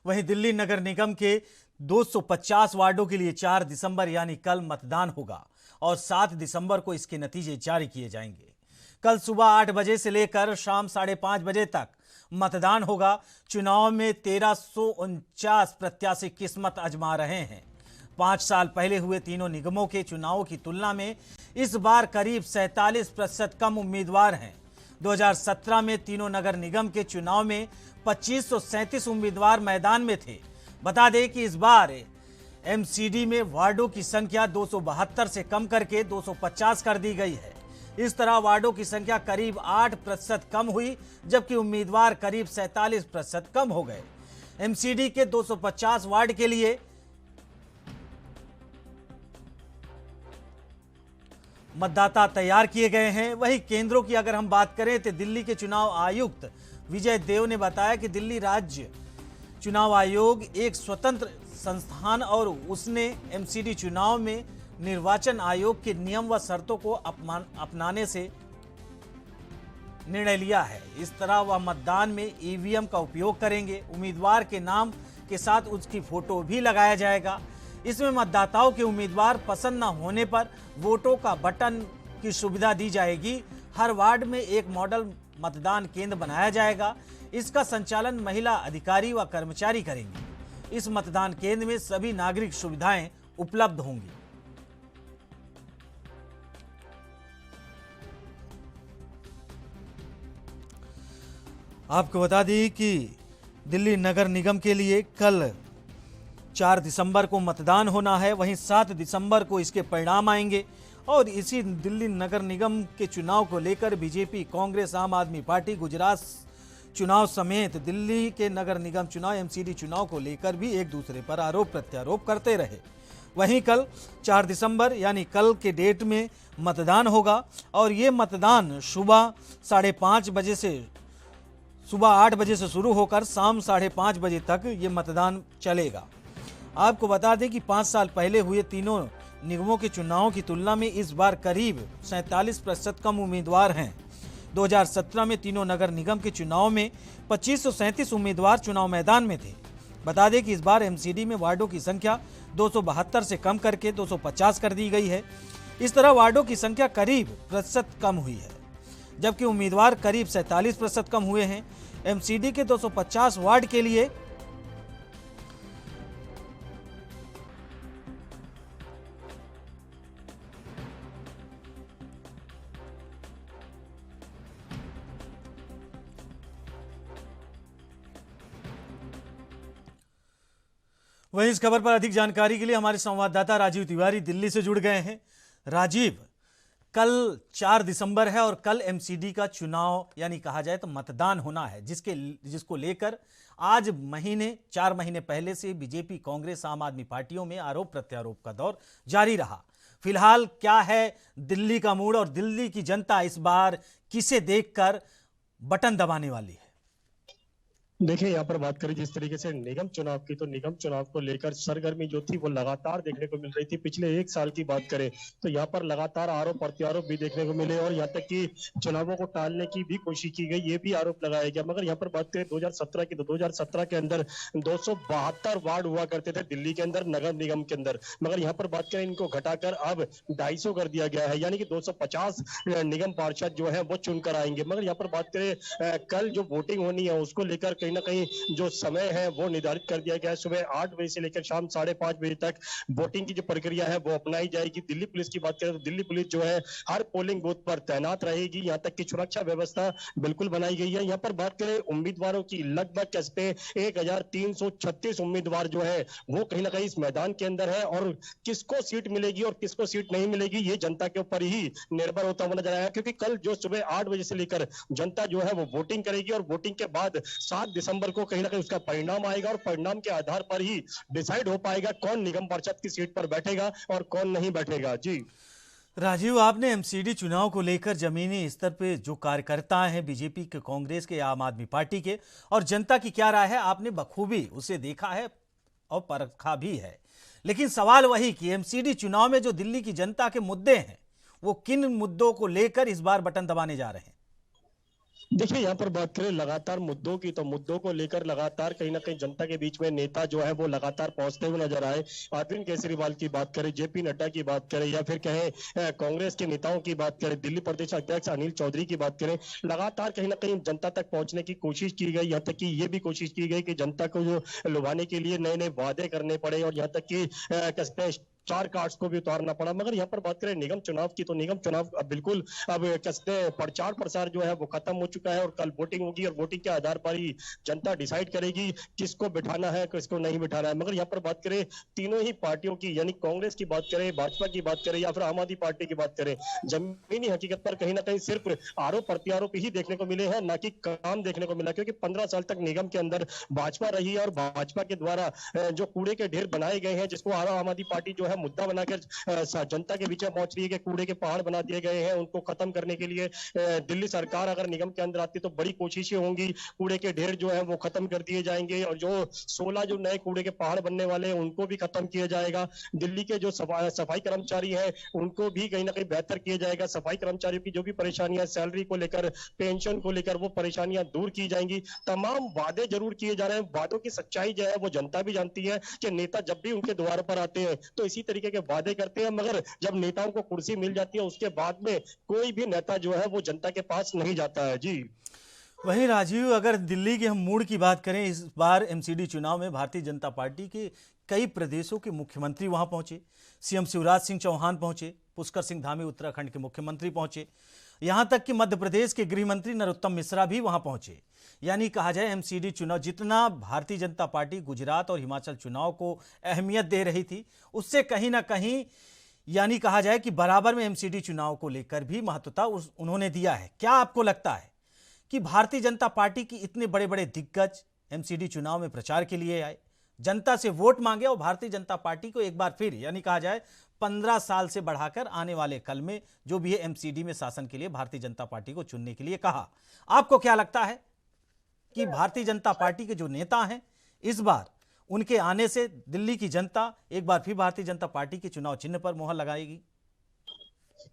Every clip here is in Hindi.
वहीं दिल्ली नगर निगम के 250 वार्डों के लिए 4 दिसंबर यानी कल मतदान होगा और 7 दिसंबर को इसके नतीजे जारी किए जाएंगे। कल सुबह 8 बजे से लेकर शाम 5:30 बजे तक मतदान होगा। चुनाव में 1349 प्रत्याशी किस्मत आजमा रहे हैं। 5 साल पहले हुए तीनों निगमों के चुनावों की तुलना में इस बार करीब 47% कम उम्मीदवार हैं। 2017 में तीनों नगर निगम के चुनाव में 2537 उम्मीदवार मैदान में थे। बता दें कि इस बार एमसीडी में वार्डों की संख्या 272 से कम करके 250 कर दी गई है। इस तरह वार्डों की संख्या करीब 8% कम हुई, जबकि उम्मीदवार करीब 47% कम हो गए। एमसीडी के 250 वार्ड के लिए मतदाता तैयार किए गए हैं। वहीं केंद्रों की अगर हम बात करें तो दिल्ली के चुनाव आयुक्त विजय देव ने बताया कि दिल्ली राज्य चुनाव आयोग एक स्वतंत्र संस्थान और उसने एमसीडी चुनाव में निर्वाचन आयोग के नियम व शर्तों को अपनाने से निर्णय लिया है। इस तरह वह मतदान में ईवीएम का उपयोग करेंगे। उम्मीदवार के नाम के साथ उसकी फोटो भी लगाया जाएगा। इसमें मतदाताओं के उम्मीदवार पसंद न होने पर वोटों का बटन की सुविधा दी जाएगी। हर वार्ड में एक मॉडल मतदान केंद्र बनाया जाएगा। इसका संचालन महिला अधिकारी व कर्मचारी करेंगे। इस मतदान केंद्र में सभी नागरिक सुविधाएं उपलब्ध होंगी। आपको बता दें कि दिल्ली नगर निगम के लिए कल 4 दिसंबर को मतदान होना है। वहीं 7 दिसंबर को इसके परिणाम आएंगे और इसी दिल्ली नगर निगम के चुनाव को लेकर बीजेपी, कांग्रेस, आम आदमी पार्टी गुजरात चुनाव समेत दिल्ली के नगर निगम चुनाव, एमसीडी चुनाव को लेकर भी एक दूसरे पर आरोप प्रत्यारोप करते रहे। वहीं कल 4 दिसंबर यानी कल के डेट में मतदान होगा और ये मतदान सुबह 5:30 बजे से सुबह 8 बजे से शुरू होकर शाम 5:30 बजे तक ये मतदान चलेगा। आपको बता दें कि 5 साल पहले हुए तीनों निगमों के चुनावों की तुलना में इस बार करीब 47% कम उम्मीदवार हैं। 2017 में तीनों नगर निगम के चुनाव में 2537 उम्मीदवार चुनाव मैदान में थे। बता दें कि इस बार एमसीडी में वार्डों की संख्या 272 से कम करके 250 कर दी गई है। इस तरह वार्डों की संख्या करीब प्रतिशत कम हुई है, जबकि उम्मीदवार करीब 47% कम हुए हैं। एमसीडी के 250 वार्ड के लिए वहीं इस खबर पर अधिक जानकारी के लिए हमारे संवाददाता राजीव तिवारी दिल्ली से जुड़ गए हैं। राजीव, कल 4 दिसंबर है और कल एमसीडी का चुनाव यानी कहा जाए तो मतदान होना है, जिसको लेकर आज 4 महीने पहले से बीजेपी, कांग्रेस, आम आदमी पार्टियों में आरोप प्रत्यारोप का दौर जारी रहा। फिलहाल क्या है दिल्ली का मूड और दिल्ली की जनता इस बार किसे देखकर बटन दबाने वाली है? देखिए, यहाँ पर बात करें जिस तरीके से निगम चुनाव की, तो निगम चुनाव को लेकर सरगर्मी जो थी वो लगातार देखने को मिल रही थी। पिछले 1 साल की बात करें तो यहाँ पर लगातार आरोप प्रत्यारोप भी देखने को मिले और यहाँ तक कि चुनावों को टालने की भी कोशिश की गई, ये भी आरोप लगाया गया। मगर यहाँ पर बात करें 2017 की, तो 2017 के अंदर 272 वार्ड हुआ करते थे दिल्ली के अंदर, नगर निगम के अंदर। मगर यहाँ पर बात करें इनको घटाकर अब 250 कर दिया गया है, यानी कि 250 निगम पार्षद जो है वो चुनकर आएंगे। मगर यहाँ पर बात करें कल जो वोटिंग होनी है उसको लेकर कहीं ना कहीं जो समय है वो निर्धारित कर दिया गया है। सुबह 8 बजे से लेकर शाम 5:30 बजे तक वोटिंग की जो प्रक्रिया है वो अपनाई जाएगी। दिल्ली पुलिस की बात करें तो दिल्ली पुलिस जो है हर पोलिंग बूथ पर तैनात रहेगी। यहाँ तक की सुरक्षा व्यवस्था बिल्कुल बनाई गई है। यहाँ पर बात करें उम्मीदवारों की, लगभग कैसे 1336 उम्मीदवार जो है वो कहीं ना कहीं इस मैदान के अंदर है और किसको सीट मिलेगी और किसको सीट नहीं मिलेगी ये जनता के ऊपर ही निर्भर होता हुआ नजर आया, क्योंकि कल जो सुबह 8 बजे से लेकर जनता जो है वो वोटिंग करेगी और वोटिंग के बाद 7 दिसंबर को कहीं ना कहीं उसका परिणाम आएगा और परिणाम के आधार पर ही डिसाइड हो पाएगा कौन निगम पार्षद की सीट पर बैठेगा और कौन नहीं बैठेगा। जी राजीव, आपने एमसीडी चुनाव को लेकर जमीनी स्तर पे जो कार्यकर्ता हैं बीजेपी के, कांग्रेस के, आम आदमी पार्टी के और जनता की क्या राय है, आपने बखूबी उसे देखा है और परखा भी है। लेकिन सवाल वही कि एमसीडी चुनाव में जो दिल्ली की जनता के मुद्दे हैं वो किन मुद्दों को लेकर इस बार बटन दबाने जा रहे हैं? देखिए यहाँ पर बात करें लगातार मुद्दों की, तो मुद्दों को लेकर लगातार कहीं ना कहीं जनता के बीच में नेता जो है वो लगातार पहुंचते हुए नजर आए। अरविंद केजरीवाल की बात करें, जेपी नड्डा की बात करें, या फिर कहें कांग्रेस के नेताओं की बात करें, दिल्ली प्रदेश अध्यक्ष अनिल चौधरी की बात करें, लगातार कहीं ना कहीं जनता तक पहुंचने की कोशिश की गई। यहाँ तक कि ये भी कोशिश की गई कि जनता को जो लुभाने के लिए नए नए वादे करने पड़े, और यहाँ तक कि कहते हैं स्टार कार्ड्स को भी उतारना पड़ा। मगर यहाँ पर बात करें निगम चुनाव की, तो निगम चुनाव अब बिल्कुल अब कहते हैं प्रचार प्रसार जो है वो खत्म हो चुका है, और कल वोटिंग होगी, और वोटिंग के आधार पर ही जनता डिसाइड करेगी किसको बिठाना है, किसको नहीं बिठाना है। मगर यहाँ पर बात करें तीनों ही पार्टियों की, यानी कांग्रेस की बात करें, भाजपा की बात करें, या फिर आम आदमी पार्टी की बात करें, जमीनी हकीकत पर कहीं ना कहीं सिर्फ आरोप प्रत्यारोप ही देखने को मिले हैं, ना कि काम देखने को मिला। क्योंकि 15 साल तक निगम के अंदर भाजपा रही है, और भाजपा के द्वारा जो कूड़े के ढेर बनाए गए हैं, जिसको आम आदमी पार्टी जो है मुद्दा बनाकर जनता के बीच में पहुंच रही है कि कूड़े के पहाड़ बना दिए गए हैं, उनको खत्म करने के लिए दिल्ली सरकार अगर निगम के अंदर आती तो बड़ी कोशिशें होंगी, कूड़े के ढेर जो है वो खत्म कर दिए जाएंगे, और जो 16 जो नए कूड़े के पहाड़ बनने वाले हैं उनको भी खत्म किया जाएगा। दिल्ली के जो सफाई कर्मचारी हैं उनको भी कहीं ना कहीं बेहतर किया जाएगा। सफाई कर्मचारियों की जो भी परेशानियां सैलरी को लेकर, पेंशन को लेकर, वो परेशानियां दूर की जाएंगी। तमाम वादे जरूर किए जा रहे हैं। वादों की सच्चाई जो है वो जनता भी जानती है कि नेता जब भी उनके द्वार पर आते हैं तो इसी तरीके के वादे करते हैं, मगर जब नेताओं को कुर्सी मिल जाती है उसके बाद में कोई भी नेता जो है वो जनता के पास नहीं जाता है। जी वहीं राजीव, अगर दिल्ली के हम मूड की बात करें, इस बार एमसीडी चुनाव में भारतीय जनता पार्टी के कई प्रदेशों के मुख्यमंत्री वहां पहुंचे। सीएम शिवराज सिंह चौहान पहुंचे, पुष्कर सिंह धामी उत्तराखंड के मुख्यमंत्री पहुंचे, यहां तक कि मध्य प्रदेश के गृह मंत्री नरोत्तम मिश्रा भी वहां पहुंचे। यानी कहा जाए एमसीडी चुनाव जितना भारतीय जनता पार्टी गुजरात और हिमाचल चुनाव को अहमियत दे रही थी, उससे कहीं ना कहीं यानी कहा जाए कि बराबर में एमसीडी चुनाव को लेकर भी महत्वता उन्होंने दिया है। क्या आपको लगता है कि भारतीय जनता पार्टी की इतने बड़े बड़े दिग्गज एमसीडी चुनाव में प्रचार के लिए आए, जनता से वोट मांगे और भारतीय जनता पार्टी को एक बार फिर यानी कहा जाए 15 साल से बढ़ाकर आने वाले कल में जो भी है एमसीडी में शासन के लिए भारतीय जनता पार्टी को चुनने के लिए कहा? आपको क्या लगता है कि भारतीय जनता पार्टी के जो नेता हैं इस बार उनके आने से दिल्ली की जनता एक बार फिर भारतीय जनता पार्टी के चुनाव चिन्ह पर मोहर लगाएगी?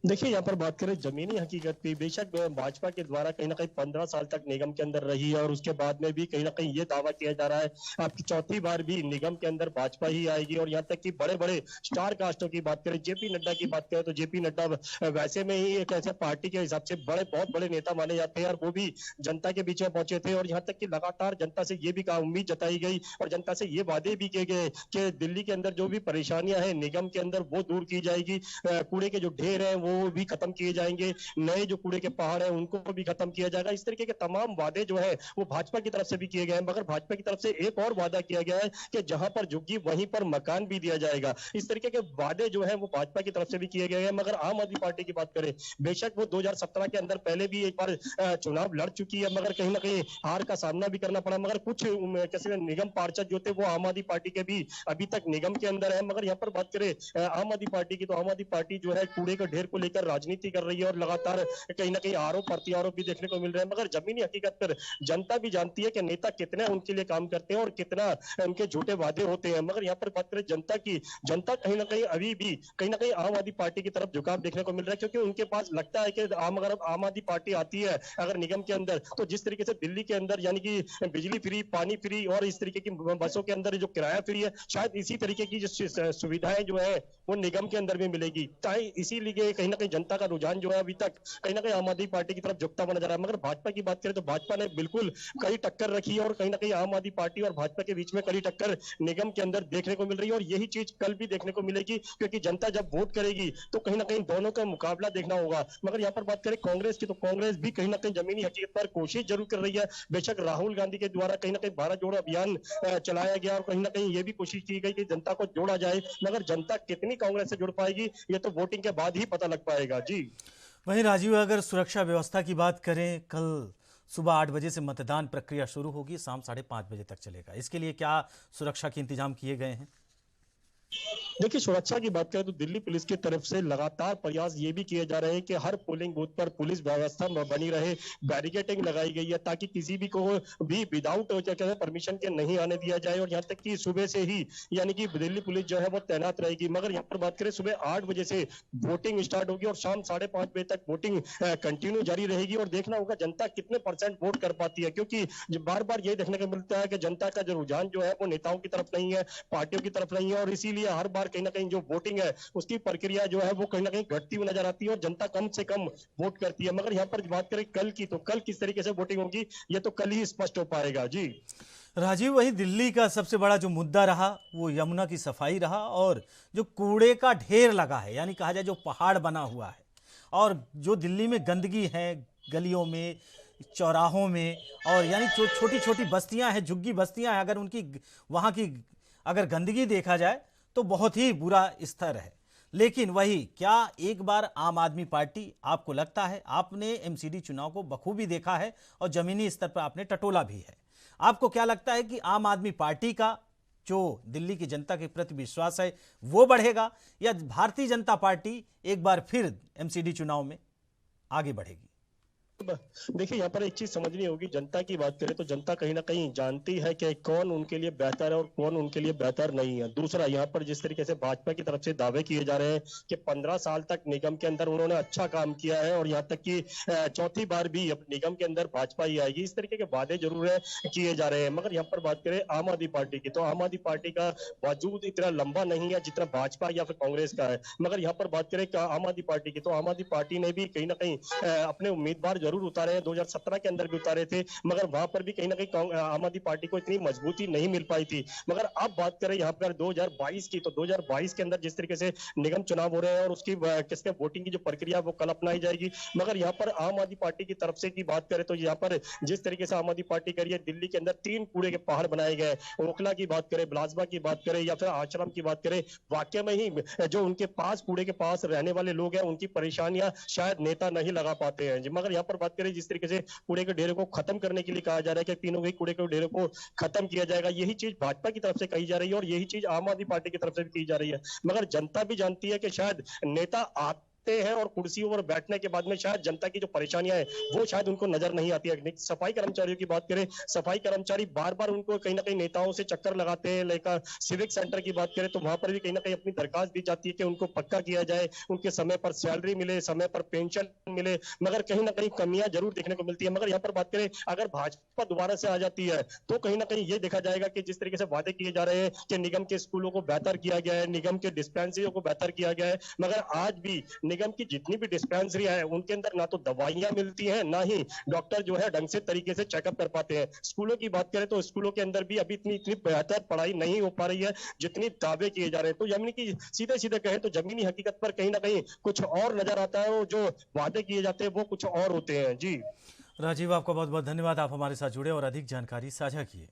देखिए यहाँ पर बात करें जमीनी हकीकत पे, बेशक भाजपा के द्वारा कहीं ना कहीं 15 साल तक निगम के अंदर रही है, और उसके बाद में भी कहीं ना कहीं ये दावा किया जा रहा है आपकी चौथी बार भी निगम के अंदर भाजपा ही आएगी। और यहाँ तक कि बड़े बड़े स्टार कास्टों की बात करें, जेपी नड्डा की बात करें, तो जेपी नड्डा वैसे में ही एक ऐसे पार्टी के हिसाब से बहुत बड़े नेता माने जाते हैं, और वो भी जनता के बीच में पहुंचे थे। और यहाँ तक कि लगातार जनता से ये भी उम्मीद जताई गई और जनता से ये वादे भी किए गए कि दिल्ली के अंदर जो भी परेशानियां हैं निगम के अंदर वो दूर की जाएगी, कूड़े के जो ढेर है वो भी खत्म किए जाएंगे, नए जो कूड़े के पहाड़ है उनको भी खत्म किया जाएगा। इस तरीके के तमाम वादे जो है वो भाजपा की तरफ से भी किए गए हैं। मगर भाजपा की तरफ से एक और वादा किया गया है कि जहां पर झुग्गी वहीं पर मकान भी दिया जाएगा। इस तरीके के वादे जो है वो भाजपा की तरफ से भी किए गए हैं। मगर आम आदमी पार्टी की बात करें, बेशक वो 2017 के अंदर पहले भी एक बार चुनाव लड़ चुकी है, मगर कहीं ना कहीं हार का सामना भी करना पड़ा। मगर कुछ कैसे निगम पार्षद जो थे वो आम आदमी पार्टी के भी अभी तक निगम के अंदर है। मगर यहाँ पर बात करें आम आदमी पार्टी की, तो आम आदमी पार्टी जो है कूड़े के ढेर को लेकर राजनीति कर रही है, और लगातार कहीं ना कहीं आरोप प्रत्यारोप भी देखने को मिल रहे हैं। मगर जमीनी हकीकत पर जनता भी जानती है कि नेता कितना उनके लिए काम करते हैं और कितना उनके झूठे वादे होते हैं। मगर यहाँ पर बात करें जनता की, जनता कहीं ना कहीं अभी भी कहीं ना कहीं आम आदमी पार्टी की तरफ झुकाव देखने को मिल रहा है, क्योंकि उनके पास लगता है कि अगर आम आदमी पार्टी आती है अगर निगम के अंदर, तो जिस तरीके से दिल्ली के अंदर यानी कि बिजली फ्री, पानी फ्री और इस तरीके की बसों के अंदर जो किराया फ्री है, शायद इसी तरीके की जो सुविधाएं जो है वो निगम के अंदर भी मिलेगी। इसीलिए कहीं ना कहीं जनता का रुझान जो है अभी तक कहीं ना कहीं आम आदमी पार्टी की तरफ झुकता हुआ नजर आ रहा है। मगर भाजपा की बात करें तो भाजपा ने बिल्कुल कड़ी टक्कर रखी है, और कहीं ना कहीं आम आदमी पार्टी और भाजपा के बीच में कड़ी टक्कर निगम के अंदर देखने को मिल रही है, और यही चीज कल भी देखने को मिलेगी, क्योंकि जनता जब वोट करेगी तो कहीं ना कहीं दोनों का मुकाबला देखना होगा। मगर यहाँ पर बात करें कांग्रेस की, तो कांग्रेस भी कहीं ना कहीं जमीनी हकीकत पर कोशिश जरूर कर रही है। बेशक राहुल गांधी के द्वारा कहीं ना कहीं भारत जोड़ो अभियान चलाया गया, और कहीं ना कहीं ये भी कोशिश की गई कि जनता को जोड़ा जाए, मगर जनता कितनी कांग्रेस से जुड़ पाएगी ये तो वोटिंग के बाद ही पता लग पाएगा। जी वहीं राजीव, अगर सुरक्षा व्यवस्था की बात करें, कल सुबह 8 बजे से मतदान प्रक्रिया शुरू होगी, शाम 5:30 बजे तक चलेगा। इसके लिए क्या सुरक्षा के इंतजाम किए गए हैं? देखिए, सुरक्षा की बात करें तो दिल्ली पुलिस की तरफ से लगातार प्रयास ये भी किए जा रहे हैं कि हर पोलिंग बूथ पर पुलिस व्यवस्था बनी रहे, बैरिकेडिंग लगाई गई है ताकि किसी भी को भी विदाउट परमिशन के नहीं आने दिया जाए। और यहाँ तक कि सुबह से ही यानी कि दिल्ली पुलिस जो है वो तैनात रहेगी। मगर यहाँ पर बात करें, सुबह 8 बजे से वोटिंग स्टार्ट होगी और शाम 5:30 बजे तक वोटिंग कंटिन्यू जारी रहेगी। और देखना होगा जनता कितने परसेंट वोट कर पाती है, क्योंकि बार बार ये देखने को मिलता है कि जनता का जो रुझान जो है वो नेताओं की तरफ नहीं है, पार्टियों की तरफ नहीं है। और इसीलिए हर बार कहीं ना कहीं जो वोटिंग है उसकी प्रक्रिया जो है वो कहीं ना कहीं घटती हुई नजर आती है और जनता कम से कम वोट करती है। मगर यहाँ पर बात करें कल की, तो कल किस तरीके से वोटिंग होगी ये तो कल ही स्पष्ट हो पाएगा। जी राजीव, वही दिल्ली का सबसे बड़ा जो मुद्दा रहा वो यमुना की सफाई रहा, और जो कूड़े का ढेर लगा है, यानी कहा जाए जो पहाड़ बना हुआ है, और जो दिल्ली में गंदगी है गलियों में, चौराहों में, और यानी जो छोटी छोटी बस्तियां हैं, झुग्गी बस्तियां हैं, अगर उनकी वहाँ की अगर गंदगी देखा जाए तो बहुत ही बुरा स्तर है। लेकिन वही क्या एक बार आम आदमी पार्टी, आपको लगता है, आपने एमसीडी चुनाव को बखूबी देखा है और जमीनी स्तर पर आपने टटोला भी है, आपको क्या लगता है कि आम आदमी पार्टी का जो दिल्ली की जनता के प्रति विश्वास है वो बढ़ेगा, या भारतीय जनता पार्टी एक बार फिर एमसीडी चुनाव में आगे बढ़ेगी? देखिए, यहाँ पर एक चीज समझनी होगी, जनता की बात करें तो जनता कहीं ना कहीं जानती है कि कौन उनके लिए बेहतर है और कौन उनके लिए बेहतर नहीं है। दूसरा, यहाँ पर जिस तरीके से भाजपा की तरफ से दावे किए जा रहे हैं कि 15 साल तक निगम के अंदर उन्होंने अच्छा काम किया है और यहाँ तक कि चौथी बार भी निगम के अंदर भाजपा ही आएगी, इस तरीके के वादे जरूर है किए जा रहे हैं। मगर यहाँ पर बात करें आम आदमी पार्टी की, तो आम आदमी पार्टी का वजूद इतना लंबा नहीं है जितना भाजपा या फिर कांग्रेस का है। मगर यहाँ पर बात करें आम आदमी पार्टी की, तो आम आदमी पार्टी ने भी कहीं ना कहीं अपने उम्मीदवार जरूर उतारे हैं, 2017 के अंदर भी उतारे थे, मगर वहां पर भी कहीं ना कहीं आम आदमी पार्टी को इतनी मजबूती नहीं मिल पाई थी। मगर अब बात करें यहाँ पर 2022 की, तो 2022 के अंदर जिस तरीके से निगम चुनाव हो रहे हैं और उसकी किसके वोटिंग की जो प्रक्रिया वो कल अपनाई जाएगी। मगर यहाँ पर आम आदमी पार्टी की तरफ से की बात करें तो यहाँ पर जिस तरीके से आम आदमी पार्टी करी है, दिल्ली के अंदर 3 कूड़े के पहाड़ बनाए गए, ओखला की बात करें, बिलासबा की बात करें या फिर आश्रम की बात करें, वाकई में ही जो उनके पास कूड़े के पास रहने वाले लोग हैं उनकी परेशानियां शायद नेता नहीं लगा पाते हैं। मगर यहाँ पर बात करें जिस तरीके से कूड़े के ढेरों को खत्म करने के लिए कहा जा रहा है कि तीनों के कूड़े के ढेरों को खत्म किया जाएगा, यही चीज भाजपा की तरफ से कही जा रही है और यही चीज आम आदमी पार्टी की तरफ से भी की जा रही है। मगर जनता भी जानती है कि शायद नेता आते हैं और कुर्सियों पर बैठने के बाद में शायद जनता की जो परेशानियां है वो शायद उनको नजर नहीं आती है। सफाई कर्मचारियों की बात करें, सफाई कर्मचारी बार बार उनको कहीं ना कहीं नेताओं से चक्कर लगाते हैं। लेकर सिविक सेंटर की बात करें तो वहां पर भी कहीं ना कहीं अपनी दरखास्त दी जाती है कि उनको पक्का किया जाए, उनके समय पर सैलरी मिले, समय पर पेंशन मिले, मगर कहीं ना कहीं कमियां जरूर देखने को मिलती है। मगर यहाँ पर बात करें अगर भाजपा दोबारा से आ जाती है तो कहीं ना कहीं ये देखा जाएगा कि जिस तरीके से वादे किए जा रहे हैं कि निगम के स्कूलों को बेहतर किया गया है, निगम के डिस्पेंसरियों को बेहतर किया गया है, मगर आज भी निगम की जितनी भी डिस्पेंसरी है उनके अंदर ना तो दवाइयां मिलती हैं, ना ही डॉक्टर जो है ढंग से तरीके से चेकअप कर पाते हैं। स्कूलों की बात करें तो स्कूलों के अंदर भी अभी इतनी बेहतर पढ़ाई नहीं हो पा रही है जितनी दावे किए जा रहे हैं। तो यानी कि सीधे सीधे कहें तो जमीनी हकीकत पर कहीं ना कहीं कुछ और नजर आता है और जो वादे किए जाते हैं वो कुछ और होते हैं। जी राजीव, आपका बहुत बहुत धन्यवाद, आप हमारे साथ जुड़े और अधिक जानकारी साझा किए।